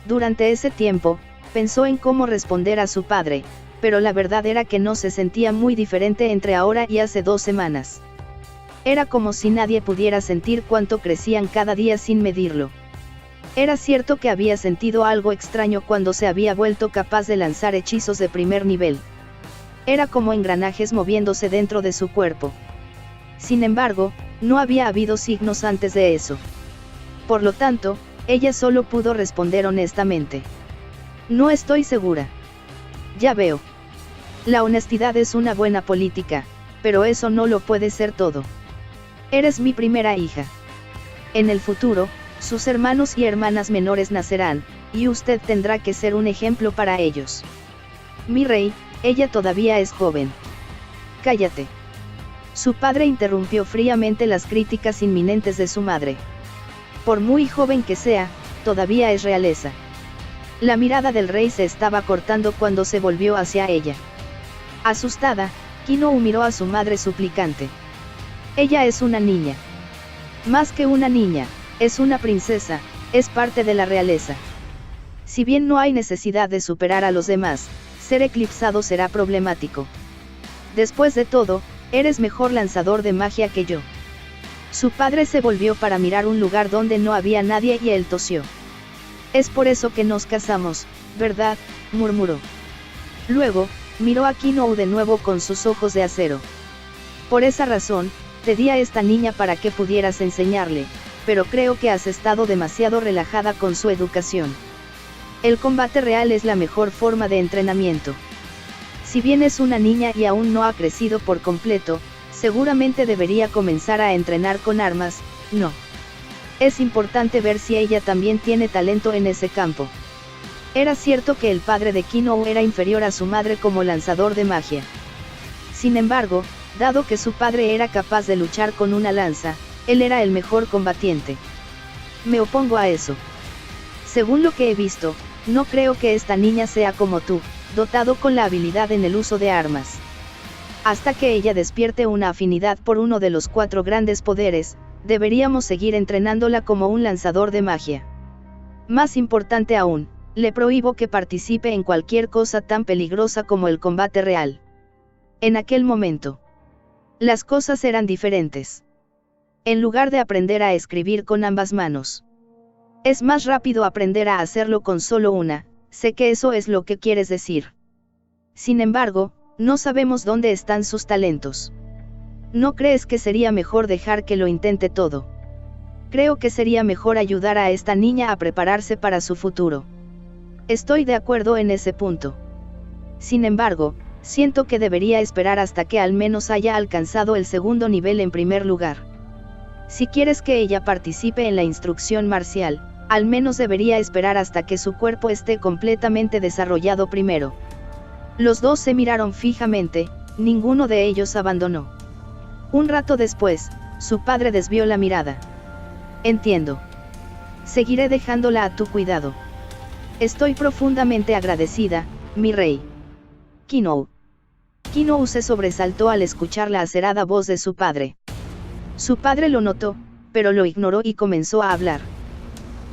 Durante ese tiempo, pensó en cómo responder a su padre, pero la verdad era que no se sentía muy diferente entre ahora y hace 2 semanas. Era como si nadie pudiera sentir cuánto crecían cada día sin medirlo. Era cierto que había sentido algo extraño cuando se había vuelto capaz de lanzar hechizos de primer nivel. Era como engranajes moviéndose dentro de su cuerpo. Sin embargo, no había habido signos antes de eso. Por lo tanto, ella solo pudo responder honestamente. No estoy segura. Ya veo. La honestidad es una buena política, pero eso no lo puede ser todo. Eres mi primera hija. En el futuro, sus hermanos y hermanas menores nacerán, y usted tendrá que ser un ejemplo para ellos. Mi rey, ella todavía es joven. Cállate. Su padre interrumpió fríamente las críticas inminentes de su madre. Por muy joven que sea, todavía es realeza. La mirada del rey se estaba cortando cuando se volvió hacia ella. Asustada, Kinou miró a su madre suplicante. Ella es una niña. Más que una niña, es una princesa, es parte de la realeza. Si bien no hay necesidad de superar a los demás, ser eclipsado será problemático. Después de todo, eres mejor lanzador de magia que yo. Su padre se volvió para mirar un lugar donde no había nadie y él tosió. Es por eso que nos casamos, ¿verdad?, murmuró. Luego, miró a Kinou de nuevo con sus ojos de acero. Por esa razón, te di a esta niña para que pudieras enseñarle, pero creo que has estado demasiado relajada con su educación. El combate real es la mejor forma de entrenamiento. Si bien es una niña y aún no ha crecido por completo, seguramente debería comenzar a entrenar con armas, ¿no? Es importante ver si ella también tiene talento en ese campo. Era cierto que el padre de Kinou era inferior a su madre como lanzador de magia. Sin embargo, dado que su padre era capaz de luchar con una lanza, él era el mejor combatiente. Me opongo a eso. Según lo que he visto, no creo que esta niña sea como tú, dotado con la habilidad en el uso de armas. Hasta que ella despierte una afinidad por uno de los 4 grandes poderes, deberíamos seguir entrenándola como un lanzador de magia. Más importante aún, le prohíbo que participe en cualquier cosa tan peligrosa como el combate real. En aquel momento, las cosas eran diferentes. En lugar de aprender a escribir con ambas manos, es más rápido aprender a hacerlo con solo una. Sé que eso es lo que quieres decir. Sin embargo, no sabemos dónde están sus talentos. ¿No crees que sería mejor dejar que lo intente todo? Creo que sería mejor ayudar a esta niña a prepararse para su futuro. Estoy de acuerdo en ese punto. Sin embargo, siento que debería esperar hasta que al menos haya alcanzado el segundo nivel en primer lugar. Si quieres que ella participe en la instrucción marcial, al menos debería esperar hasta que su cuerpo esté completamente desarrollado primero. Los dos se miraron fijamente, ninguno de ellos abandonó. Un rato después, su padre desvió la mirada. Entiendo. Seguiré dejándola a tu cuidado. Estoy profundamente agradecida, mi rey. Kinou. Kinou se sobresaltó al escuchar la acerada voz de su padre. Su padre lo notó, pero lo ignoró y comenzó a hablar.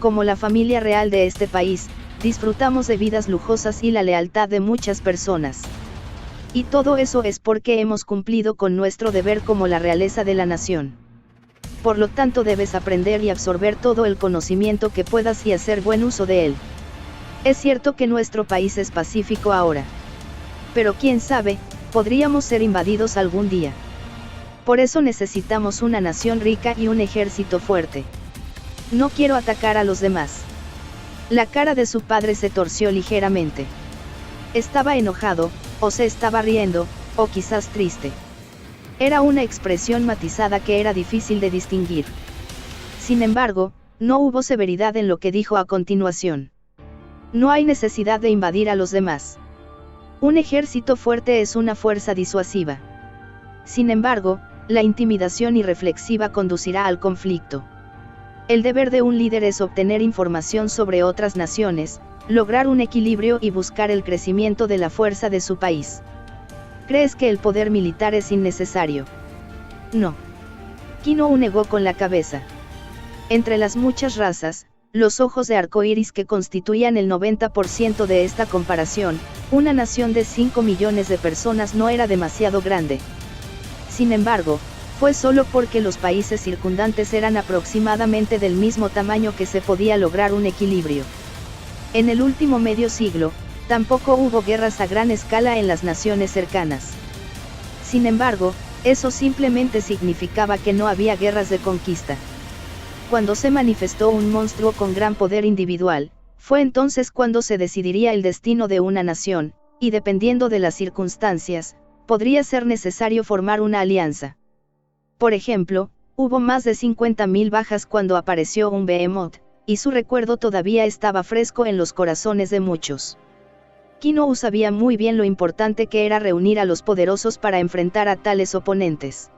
Como la familia real de este país, disfrutamos de vidas lujosas y la lealtad de muchas personas. Y todo eso es porque hemos cumplido con nuestro deber como la realeza de la nación. Por lo tanto debes aprender y absorber todo el conocimiento que puedas y hacer buen uso de él. Es cierto que nuestro país es pacífico ahora. Pero quién sabe, podríamos ser invadidos algún día. Por eso necesitamos una nación rica y un ejército fuerte. No quiero atacar a los demás. La cara de su padre se torció ligeramente. Estaba enojado, o se estaba riendo, o quizás triste. Era una expresión matizada que era difícil de distinguir. Sin embargo, no hubo severidad en lo que dijo a continuación. No hay necesidad de invadir a los demás. Un ejército fuerte es una fuerza disuasiva. Sin embargo, la intimidación irreflexiva conducirá al conflicto. El deber de un líder es obtener información sobre otras naciones, lograr un equilibrio y buscar el crecimiento de la fuerza de su país. ¿Crees que el poder militar es innecesario? No. Kinou negó con la cabeza. Entre las muchas razas, los ojos de arcoíris que constituían el 90% de esta comparación, una nación de 5 millones de personas no era demasiado grande. Sin embargo, fue solo porque los países circundantes eran aproximadamente del mismo tamaño que se podía lograr un equilibrio. En el último medio siglo, tampoco hubo guerras a gran escala en las naciones cercanas. Sin embargo, Eso simplemente significaba que no había guerras de conquista. Cuando se manifestó un monstruo con gran poder individual, fue entonces cuando se decidiría el destino de una nación, y dependiendo de las circunstancias, podría ser necesario formar una alianza. Por ejemplo, hubo más de 50.000 bajas cuando apareció un Behemoth, y su recuerdo todavía estaba fresco en los corazones de muchos. Kinou sabía muy bien lo importante que era reunir a los poderosos para enfrentar a tales oponentes.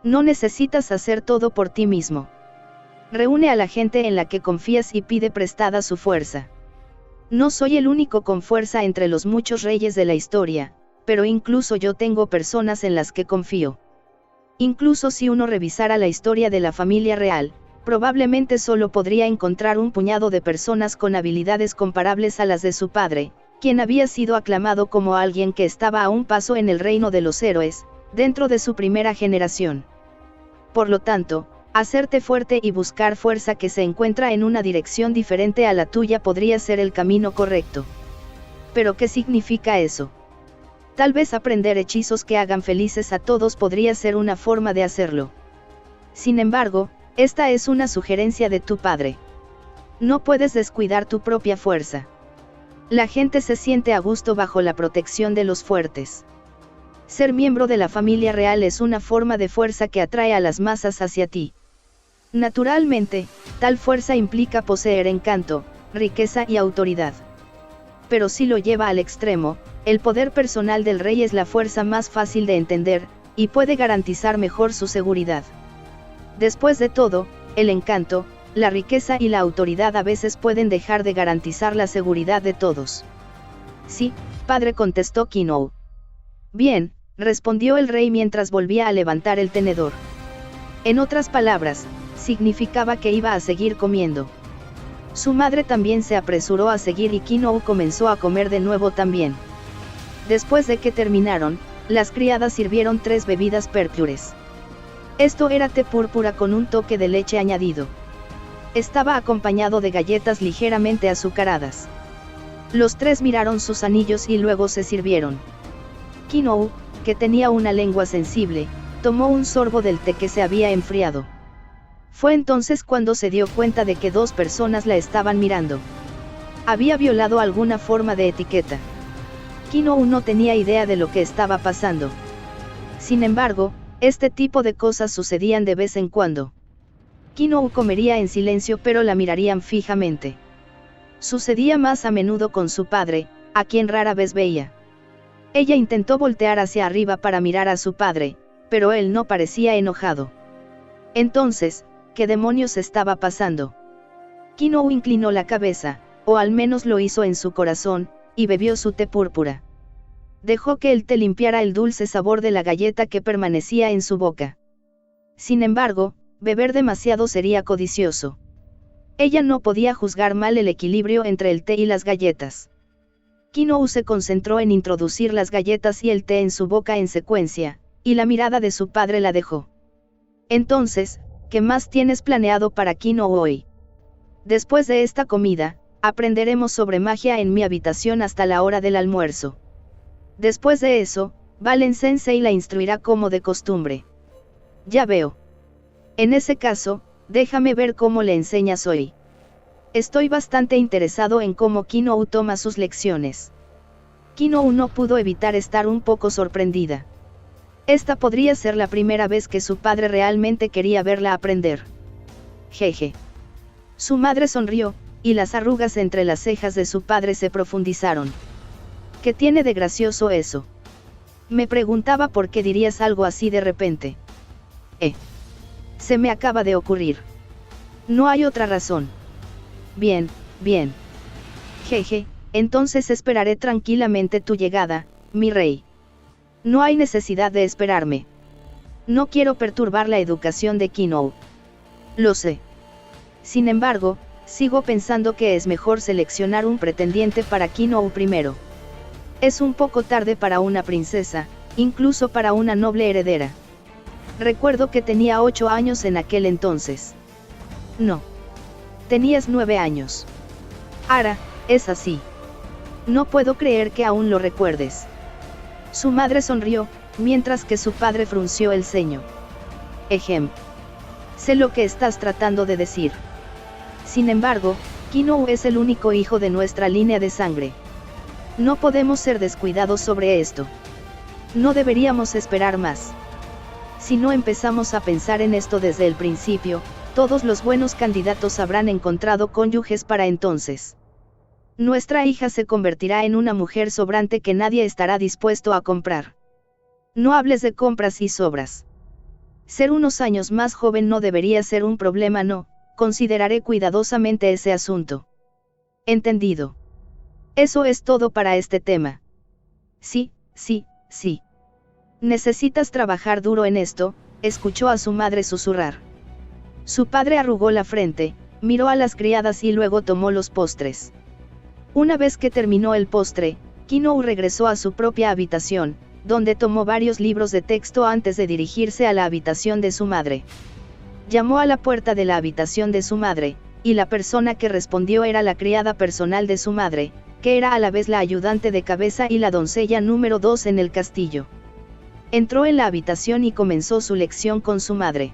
No necesitas hacer todo por ti mismo. Reúne a la gente en la que confías y pide prestada su fuerza. No soy el único con fuerza entre los muchos reyes de la historia, pero incluso yo tengo personas en las que confío. Incluso si uno revisara la historia de la familia real, probablemente solo podría encontrar un puñado de personas con habilidades comparables a las de su padre, quien había sido aclamado como alguien que estaba a un paso en el reino de los héroes, dentro de su primera generación. Por lo tanto, hacerte fuerte y buscar fuerza que se encuentra en una dirección diferente a la tuya podría ser el camino correcto. ¿Pero qué significa eso? Tal vez aprender hechizos que hagan felices a todos podría ser una forma de hacerlo. Sin embargo, esta es una sugerencia de tu padre. No puedes descuidar tu propia fuerza. La gente se siente a gusto bajo la protección de los fuertes. Ser miembro de la familia real es una forma de fuerza que atrae a las masas hacia ti. Naturalmente, tal fuerza implica poseer encanto, riqueza y autoridad. Pero si lo lleva al extremo, el poder personal del rey es la fuerza más fácil de entender, y puede garantizar mejor su seguridad. Después de todo, el encanto, la riqueza y la autoridad a veces pueden dejar de garantizar la seguridad de todos. Sí, padre, contestó Kinou. Bien, respondió el rey mientras volvía a levantar el tenedor. En otras palabras, significaba que iba a seguir comiendo. Su madre también se apresuró a seguir y Kinou comenzó a comer de nuevo también. Después de que terminaron, las criadas sirvieron 3 bebidas pérpures. Esto era té púrpura con un toque de leche añadido. Estaba acompañado de galletas ligeramente azucaradas. Los 3 miraron sus anillos y luego se sirvieron. Kinou, que tenía una lengua sensible, tomó un sorbo del té que se había enfriado. Fue entonces cuando se dio cuenta de que 2 personas la estaban mirando. Había violado alguna forma de etiqueta. Kinou no tenía idea de lo que estaba pasando. Sin embargo, este tipo de cosas sucedían de vez en cuando. Kinou comería en silencio pero la mirarían fijamente. Sucedía más a menudo con su padre, a quien rara vez veía. Ella intentó voltear hacia arriba para mirar a su padre, pero él no parecía enojado. Entonces, ¿qué demonios estaba pasando? Kinou inclinó la cabeza, o al menos lo hizo en su corazón, y bebió su té púrpura. Dejó que el té limpiara el dulce sabor de la galleta que permanecía en su boca. Sin embargo, beber demasiado sería codicioso. Ella no podía juzgar mal el equilibrio entre el té y las galletas. Kinou se concentró en introducir las galletas y el té en su boca en secuencia, y la mirada de su padre la dejó. Entonces, ¿qué más tienes planeado para Kinou hoy? Después de esta comida, aprenderemos sobre magia en mi habitación hasta la hora del almuerzo. Después de eso, Valen Sensei la instruirá como de costumbre. Ya veo. En ese caso, déjame ver cómo le enseñas hoy. Estoy bastante interesado en cómo Kinou toma sus lecciones. Kinou no pudo evitar estar un poco sorprendida. Esta podría ser la primera vez que su padre realmente quería verla aprender. Jeje. Su madre sonrió, y las arrugas entre las cejas de su padre se profundizaron. ¿Qué tiene de gracioso eso? Me preguntaba por qué dirías algo así de repente. Se me acaba de ocurrir. No hay otra razón. Bien, bien. Jeje, entonces esperaré tranquilamente tu llegada, mi rey. No hay necesidad de esperarme. No quiero perturbar la educación de Kinou. Lo sé. Sin embargo, sigo pensando que es mejor seleccionar un pretendiente para Kinou primero. Es un poco tarde para una princesa, incluso para una noble heredera. Recuerdo que tenía 8 años en aquel entonces. No. Tenías 9 años. Ahora, es así. No puedo creer que aún lo recuerdes. Su madre sonrió, mientras que su padre frunció el ceño. Ejem. Sé lo que estás tratando de decir. Sin embargo, Kinou es el único hijo de nuestra línea de sangre. No podemos ser descuidados sobre esto. No deberíamos esperar más. Si no empezamos a pensar en esto desde el principio, todos los buenos candidatos habrán encontrado cónyuges para entonces. Nuestra hija se convertirá en una mujer sobrante que nadie estará dispuesto a comprar. No hables de compras y sobras. Ser unos años más joven no debería ser un problema, no, consideraré cuidadosamente ese asunto. Entendido. Eso es todo para este tema. Sí, sí, sí. Necesitas trabajar duro en esto, escuchó a su madre susurrar. Su padre arrugó la frente, miró a las criadas y luego tomó los postres. Una vez que terminó el postre, Kinou regresó a su propia habitación, donde tomó varios libros de texto antes de dirigirse a la habitación de su madre. Llamó a la puerta de la habitación de su madre, y la persona que respondió era la criada personal de su madre, que era a la vez la ayudante de cabeza y la doncella número 2 en el castillo. Entró en la habitación y comenzó su lección con su madre.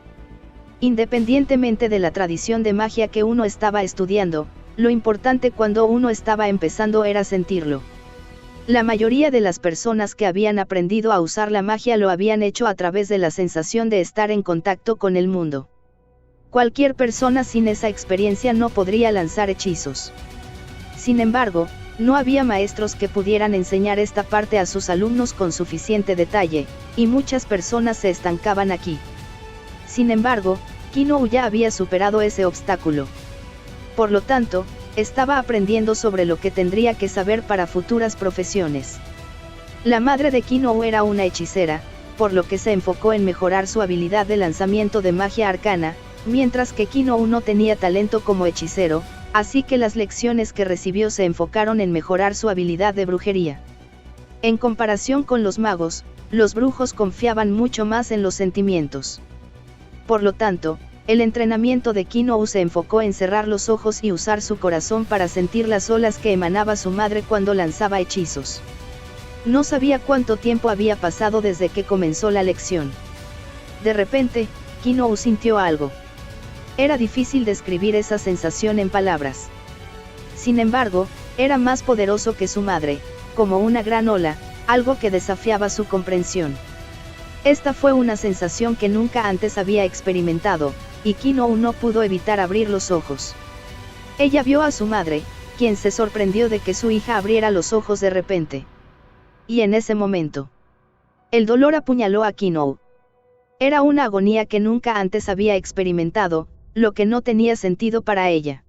Independientemente de la tradición de magia que uno estaba estudiando, lo importante cuando uno estaba empezando era sentirlo. La mayoría de las personas que habían aprendido a usar la magia lo habían hecho a través de la sensación de estar en contacto con el mundo. Cualquier persona sin esa experiencia no podría lanzar hechizos. Sin embargo, no había maestros que pudieran enseñar esta parte a sus alumnos con suficiente detalle, y muchas personas se estancaban aquí. Sin embargo, Kinou ya había superado ese obstáculo. Por lo tanto, estaba aprendiendo sobre lo que tendría que saber para futuras profesiones. La madre de Kinou era una hechicera, por lo que se enfocó en mejorar su habilidad de lanzamiento de magia arcana, mientras que Kinou no tenía talento como hechicero, así que las lecciones que recibió se enfocaron en mejorar su habilidad de brujería. En comparación con los magos, los brujos confiaban mucho más en los sentimientos. Por lo tanto, el entrenamiento de Kinou se enfocó en cerrar los ojos y usar su corazón para sentir las olas que emanaba su madre cuando lanzaba hechizos. No sabía cuánto tiempo había pasado desde que comenzó la lección. De repente, Kinou sintió algo. Era difícil describir esa sensación en palabras. Sin embargo, era más poderoso que su madre, como una gran ola, algo que desafiaba su comprensión. Esta fue una sensación que nunca antes había experimentado, y Kinou no pudo evitar abrir los ojos. Ella vio a su madre, quien se sorprendió de que su hija abriera los ojos de repente. Y en ese momento, el dolor apuñaló a Kinou. Era una agonía que nunca antes había experimentado, lo que no tenía sentido para ella.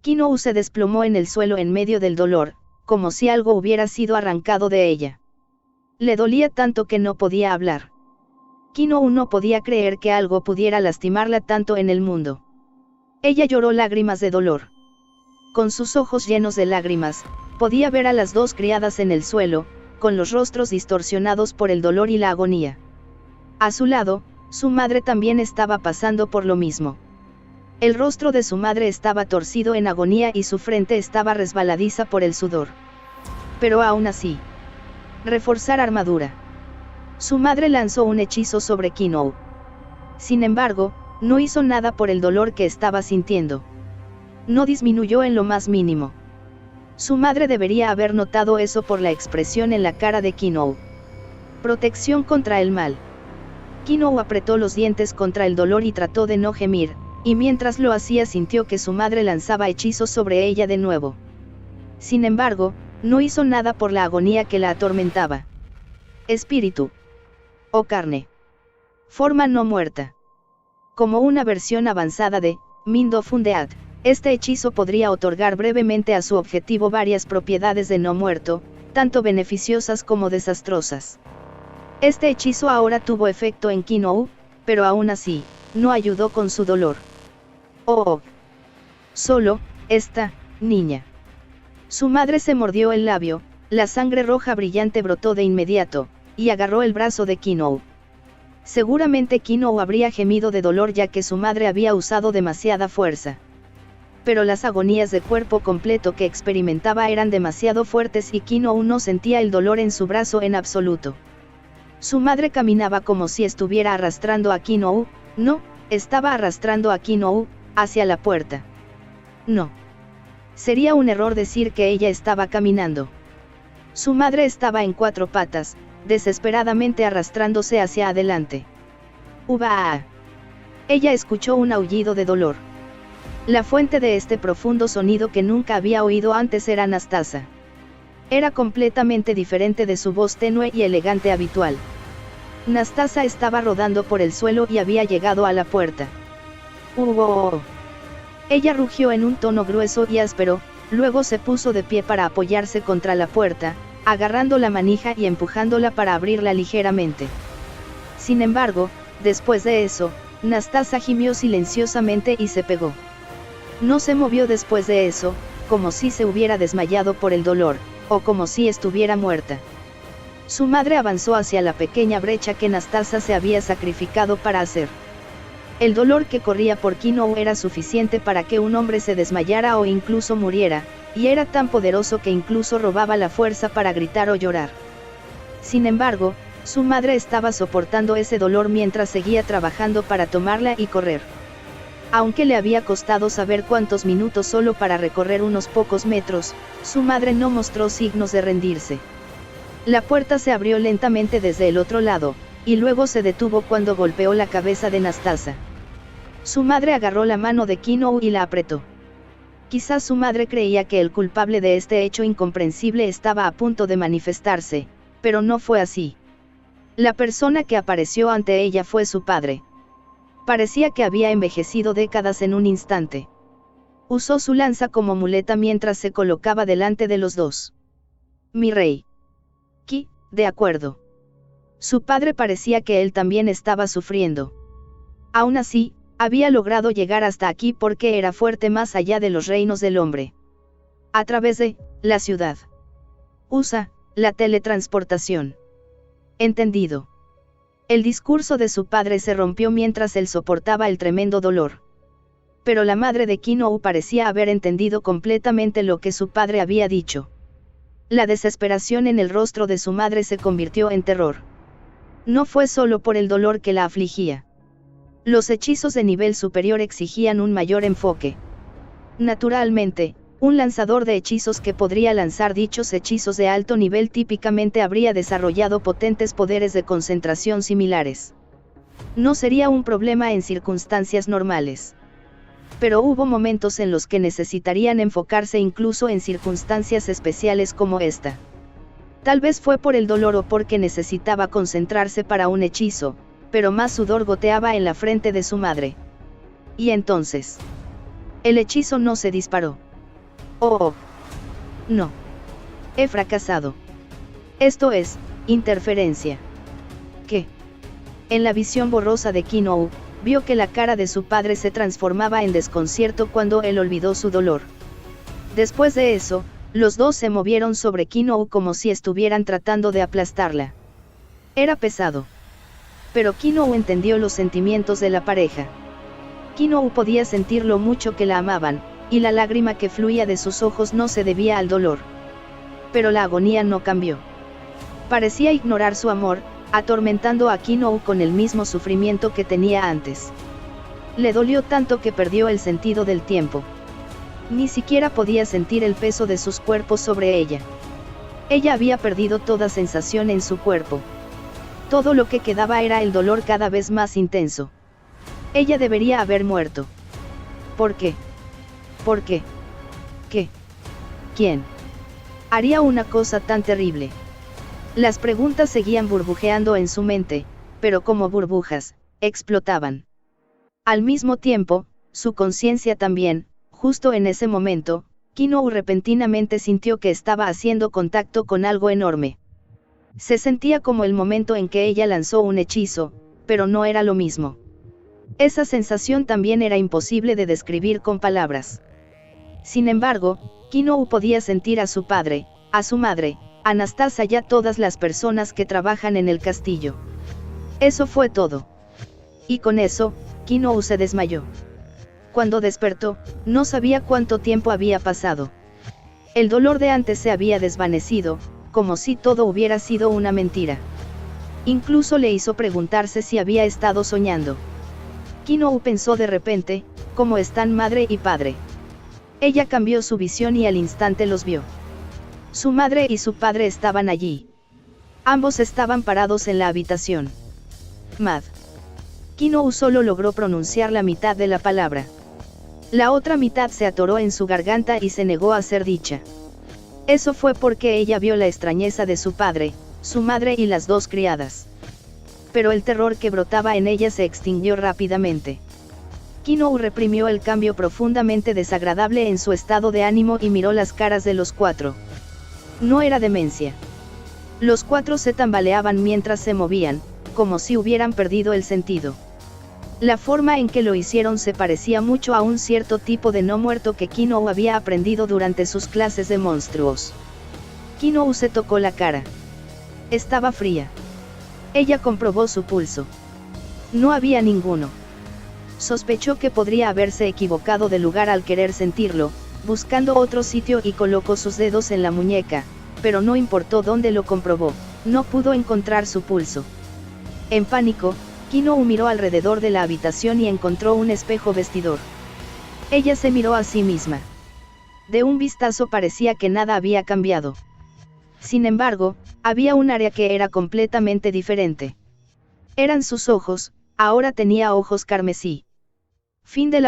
Kinou se desplomó en el suelo en medio del dolor, como si algo hubiera sido arrancado de ella. Le dolía tanto que no podía hablar. Kinou no podía creer que algo pudiera lastimarla tanto en el mundo. Ella lloró lágrimas de dolor. Con sus ojos llenos de lágrimas, podía ver a las dos criadas en el suelo, con los rostros distorsionados por el dolor y la agonía. A su lado, su madre también estaba pasando por lo mismo. El rostro de su madre estaba torcido en agonía y su frente estaba resbaladiza por el sudor. Pero aún así, reforzar armadura. Su madre lanzó un hechizo sobre Kinou. Sin embargo, no hizo nada por el dolor que estaba sintiendo. No disminuyó en lo más mínimo. Su madre debería haber notado eso por la expresión en la cara de Kinou. Protección contra el mal. Kinou apretó los dientes contra el dolor y trató de no gemir, y mientras lo hacía sintió que su madre lanzaba hechizos sobre ella de nuevo. Sin embargo, no hizo nada por la agonía que la atormentaba. Espíritu. O carne. Forma no muerta. Como una versión avanzada de Mindo Fundead, este hechizo podría otorgar brevemente a su objetivo varias propiedades de no muerto, tanto beneficiosas como desastrosas. Este hechizo ahora tuvo efecto en Kinou, pero aún así, no ayudó con su dolor. Oh. Solo, esta niña. Su madre se mordió el labio, la sangre roja brillante brotó de inmediato, y agarró el brazo de Kinou. Seguramente Kinou habría gemido de dolor ya que su madre había usado demasiada fuerza. Pero las agonías de cuerpo completo que experimentaba eran demasiado fuertes y Kinou no sentía el dolor en su brazo en absoluto. Su madre caminaba como si estuviera arrastrando a Kinou, no, estaba arrastrando a Kinou, hacia la puerta. No. Sería un error decir que ella estaba caminando. Su madre estaba en 4 patas, desesperadamente arrastrándose hacia adelante. ¡Uva! Ella escuchó un aullido de dolor. La fuente de este profundo sonido que nunca había oído antes era Nastasa. Era completamente diferente de su voz tenue y elegante habitual. Nastasa estaba rodando por el suelo y había llegado a la puerta. ¡Oh! Ella rugió en un tono grueso y áspero, luego se puso de pie para apoyarse contra la puerta, agarrando la manija y empujándola para abrirla ligeramente. Sin embargo, después de eso, Nastasa gimió silenciosamente y se pegó. No se movió después de eso, como si se hubiera desmayado por el dolor, o como si estuviera muerta. Su madre avanzó hacia la pequeña brecha que Nastasa se había sacrificado para hacer. El dolor que corría por Kinou era suficiente para que un hombre se desmayara o incluso muriera, y era tan poderoso que incluso robaba la fuerza para gritar o llorar. Sin embargo, su madre estaba soportando ese dolor mientras seguía trabajando para tomarla y correr. Aunque le había costado saber cuántos minutos solo para recorrer unos pocos metros, su madre no mostró signos de rendirse. La puerta se abrió lentamente desde el otro lado, y luego se detuvo cuando golpeó la cabeza de Nastasa. Su madre agarró la mano de Kinou y la apretó. Quizás su madre creía que el culpable de este hecho incomprensible estaba a punto de manifestarse, pero no fue así. La persona que apareció ante ella fue su padre. Parecía que había envejecido décadas en un instante. Usó su lanza como muleta mientras se colocaba delante de los dos. Mi rey. Ki, de acuerdo. Su padre parecía que él también estaba sufriendo. Aún así, había logrado llegar hasta aquí porque era fuerte más allá de los reinos del hombre. A través de la ciudad. Usa la teletransportación. Entendido. El discurso de su padre se rompió mientras él soportaba el tremendo dolor. Pero la madre de Kinou parecía haber entendido completamente lo que su padre había dicho. La desesperación en el rostro de su madre se convirtió en terror. No fue solo por el dolor que la afligía. Los hechizos de nivel superior exigían un mayor enfoque. Naturalmente, un lanzador de hechizos que podría lanzar dichos hechizos de alto nivel típicamente habría desarrollado potentes poderes de concentración similares. No sería un problema en circunstancias normales. Pero hubo momentos en los que necesitarían enfocarse incluso en circunstancias especiales como esta. Tal vez fue por el dolor o porque necesitaba concentrarse para un hechizo, pero más sudor goteaba en la frente de su madre. Y entonces, el hechizo no se disparó. Oh. No. He fracasado. Esto es, interferencia. ¿Qué? En la visión borrosa de Kinou, vio que la cara de su padre se transformaba en desconcierto cuando él olvidó su dolor. Después de eso, los dos se movieron sobre Kinou como si estuvieran tratando de aplastarla. Era pesado. Pero Kinou entendió los sentimientos de la pareja. Kinou podía sentir lo mucho que la amaban, y la lágrima que fluía de sus ojos no se debía al dolor. Pero la agonía no cambió. Parecía ignorar su amor, atormentando a Kinou con el mismo sufrimiento que tenía antes. Le dolió tanto que perdió el sentido del tiempo. Ni siquiera podía sentir el peso de sus cuerpos sobre ella. Ella había perdido toda sensación en su cuerpo. Todo lo que quedaba era el dolor cada vez más intenso. Ella debería haber muerto. ¿Por qué? ¿Por qué? ¿Qué? ¿Quién? Haría una cosa tan terrible. Las preguntas seguían burbujeando en su mente, pero como burbujas, explotaban. Al mismo tiempo, su conciencia también, justo en ese momento, Kinou repentinamente sintió que estaba haciendo contacto con algo enorme. Se sentía como el momento en que ella lanzó un hechizo, pero no era lo mismo. Esa sensación también era imposible de describir con palabras. Sin embargo, Kinou podía sentir a su padre, a su madre, a Nastasa y a todas las personas que trabajan en el castillo. Eso fue todo. Y con eso, Kinou se desmayó. Cuando despertó, no sabía cuánto tiempo había pasado. El dolor de antes se había desvanecido, como si todo hubiera sido una mentira. Incluso le hizo preguntarse si había estado soñando. Kinou pensó de repente, ¿cómo están madre y padre? Ella cambió su visión y al instante los vio. Su madre y su padre estaban allí. Ambos estaban parados en la habitación. Mad. Kinou solo logró pronunciar la mitad de la palabra. La otra mitad se atoró en su garganta y se negó a ser dicha. Eso fue porque ella vio la extrañeza de su padre, su madre y las dos criadas. Pero el terror que brotaba en ella se extinguió rápidamente. Kinou reprimió el cambio profundamente desagradable en su estado de ánimo y miró las caras de los cuatro. No era demencia. Los cuatro se tambaleaban mientras se movían, como si hubieran perdido el sentido. La forma en que lo hicieron se parecía mucho a un cierto tipo de no muerto que Kinou había aprendido durante sus clases de monstruos. Kinou se tocó la cara. Estaba fría. Ella comprobó su pulso. No había ninguno. Sospechó que podría haberse equivocado de lugar al querer sentirlo, buscando otro sitio y colocó sus dedos en la muñeca, pero no importó dónde lo comprobó, no pudo encontrar su pulso. En pánico, Kinou miró alrededor de la habitación y encontró un espejo vestidor. Ella se miró a sí misma. De un vistazo parecía que nada había cambiado. Sin embargo, había un área que era completamente diferente. Eran sus ojos, ahora tenía ojos carmesí. Fin de la